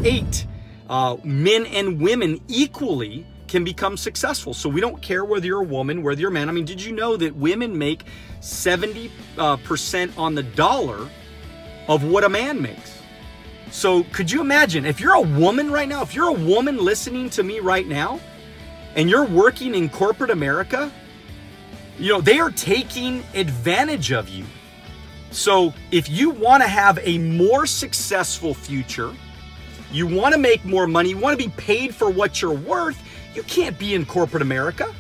8, men and women equally can become successful. So we don't care whether you're a woman, whether you're a man. I mean, did you know that women make 70% on the dollar of what a man makes? So could you imagine if you're a woman right now, if you're a woman listening to me right now, and you're working in corporate America, you know, they are taking advantage of you. So if you want to have a more successful future, you want to make more money, you want to be paid for what you're worth, you can't be in corporate America.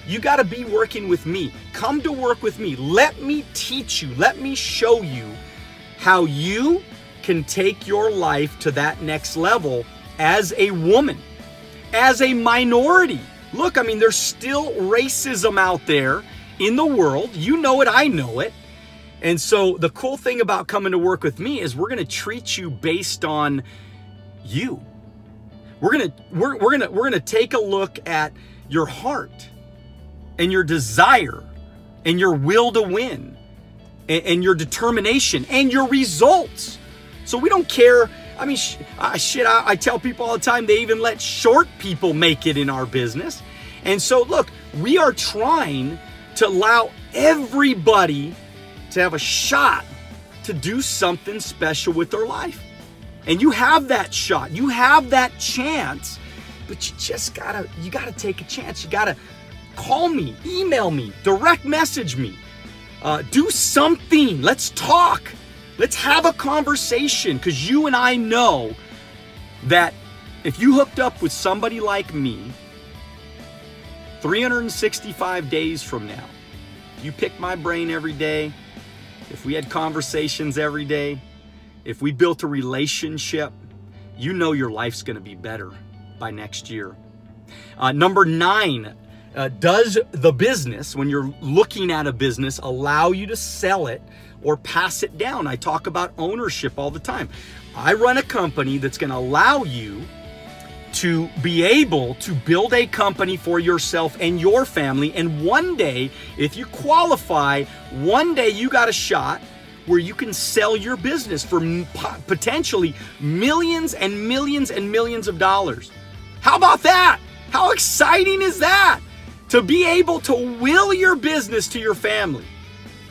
You got to be working with me. Come to work with me. Let me teach you. Let me show you how you can take your life to that next level as a woman, as a minority. Look, I mean, there's still racism out there in the world. You know it, I know it. And so the cool thing about coming to work with me is we're going to treat you based on you. We're going to take a look at your heart and your desire and your will to win and your determination and your results. So we don't care. I mean, I tell people all the time, they even let short people make it in our business. And so look, we are trying to allow everybody to have a shot to do something special with their life. And you have that shot, you have that chance, but you just gotta take a chance. You gotta call me, email me, direct message me, do something. Let's talk. Let's have a conversation, because you and I know that if you hooked up with somebody like me 365 days from now, if you pick my brain every day, if we had conversations every day, if we built a relationship, you know your life's going to be better by next year. Number 9, does the business, when you're looking at a business, allow you to sell it or pass it down? I talk about ownership all the time. I run a company that's going to allow you to be able to build a company for yourself and your family. And one day, if you qualify, one day you got a shot where you can sell your business for potentially millions and millions and millions of dollars. How about that? How exciting is that? To be able to will your business to your family.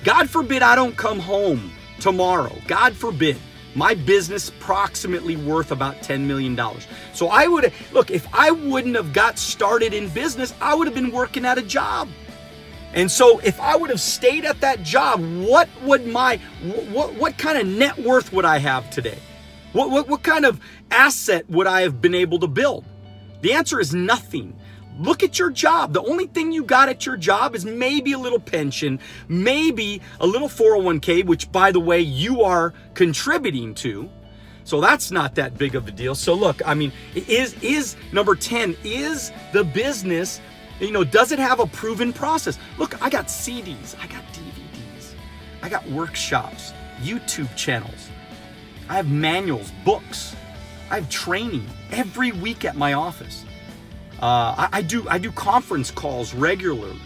God forbid I don't come home tomorrow. God forbid. My business approximately worth about $10 million. So I would, look, if I wouldn't have got started in business, I would have been working at a job. And so if I would have stayed at that job, what kind of net worth would I have today? What kind of asset would I have been able to build? The answer is nothing. Look at your job. The only thing you got at your job is maybe a little pension, maybe a little 401k, which, by the way, you are contributing to. So that's not that big of a deal. So look, I mean, is number 10, is the business, you know, does it have a proven process? Look, I got CDs, I got DVDs, I got workshops, YouTube channels, I have manuals, books, I have training every week at my office. I do conference calls regularly.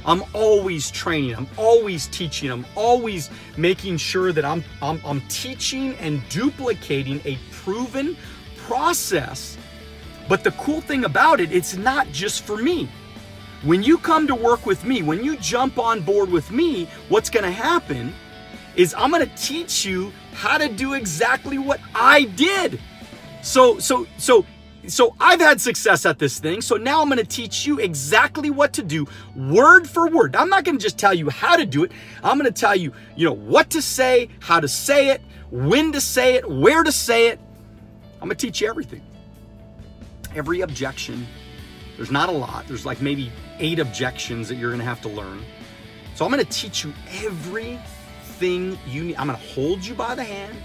I'm always training, I'm always teaching, I'm always making sure that I'm teaching and duplicating a proven process. But the cool thing about it, it's not just for me. When you come to work with me, when you jump on board with me, what's gonna happen is I'm gonna teach you how to do exactly what I did. So I've had success at this thing, so now I'm going to teach you exactly what to do, word for word. I'm not going to just tell you how to do it. I'm going to tell you, what to say, how to say it, when to say it, where to say it. I'm going to teach you everything. Every objection. There's not a lot. There's like maybe 8 objections that you're going to have to learn. So I'm going to teach you everything you need. I'm going to hold you by the hand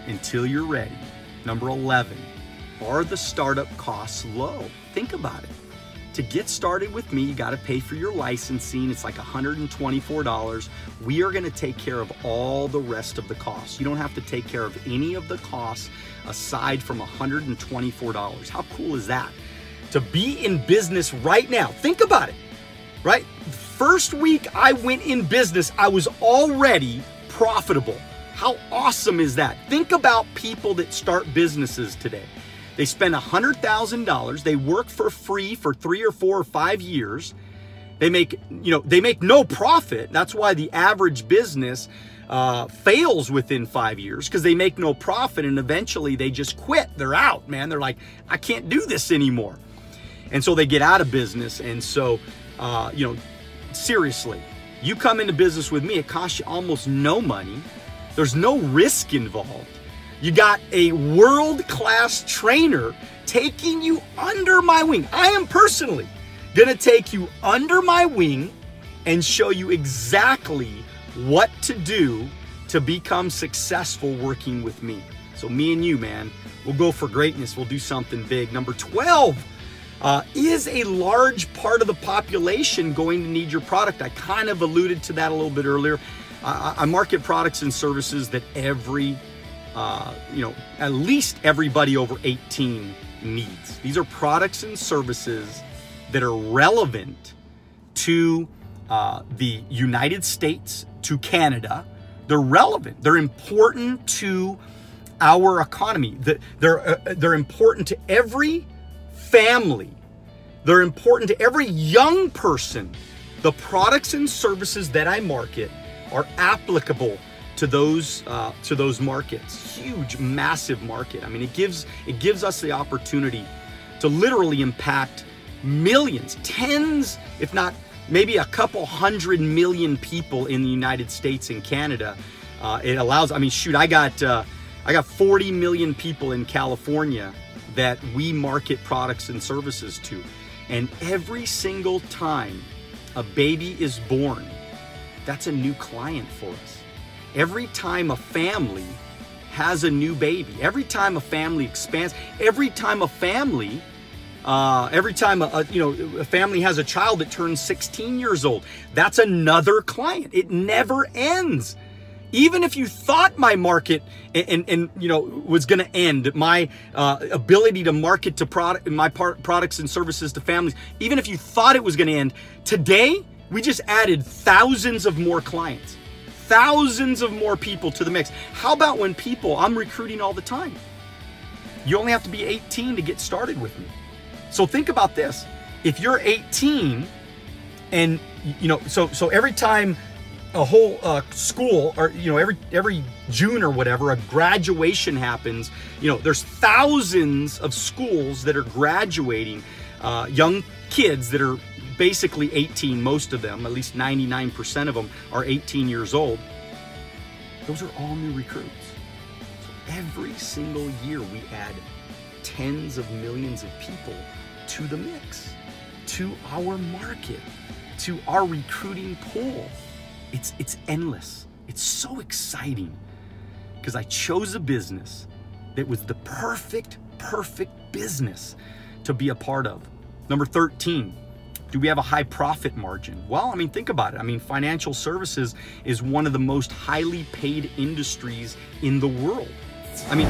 until you're ready. Number 11. Are the startup costs low? Think about it. To get started with me, you got to pay for your licensing. It's like $124. We are going to take care of all the rest of the costs. You don't have to take care of any of the costs aside from $124. How cool is that? To be in business right now. Think about it, right? First week I went in business, I was already profitable. How awesome is that? Think about people that start businesses today. They spend $100,000. They work for free for 3 or 4 or 5 years. They make no profit. That's why the average business fails within 5 years, because they make no profit, and eventually they just quit. They're out, man. They're like, I can't do this anymore. And so they get out of business. And so, seriously, you come into business with me, it costs you almost no money. There's no risk involved. You got a world-class trainer taking you under my wing. I am personally gonna take you under my wing and show you exactly what to do to become successful working with me. So me and you, man, we'll go for greatness. We'll do something big. Number 12, is a large part of the population going to need your product? I kind of alluded to that a little bit earlier. I market products and services that at least everybody over 18 needs. These are products and services that are relevant to the United States, to Canada. They're relevant. They're important to our economy. They're important to every family. They're important to every young person. The products and services that I market are applicable to those markets. Huge, massive market. I mean, it gives us the opportunity to literally impact millions, tens, if not maybe a couple 100 million people in the United States and Canada. It allows, I mean, shoot, I got 40 million people in California that we market products and services to. And every single time a baby is born, that's a new client for us. Every time a family has a new baby, every time a family expands, every time a family a family has a child that turns 16 years old, that's another client. It never ends. Even if you thought my market was going to end, my ability to market to products and services to families, even if you thought it was going to end, today we just added thousands of more clients, thousands of more people to the mix. How about when I'm recruiting all the time? You only have to be 18 to get started with me. So think about this. If you're 18 and, so every time a whole school, or, every June or whatever, a graduation happens, there's thousands of schools that are graduating young kids that are basically 18, most of them, at least 99% of them are 18 years old. Those are all new recruits. So every single year we add tens of millions of people to the mix, to our market, to our recruiting pool. It's endless. It's so exciting because I chose a business that was the perfect business to be a part of. Number 13, do we have a high profit margin? Well, I mean, think about it. I mean, financial services is one of the most highly paid industries in the world. I mean,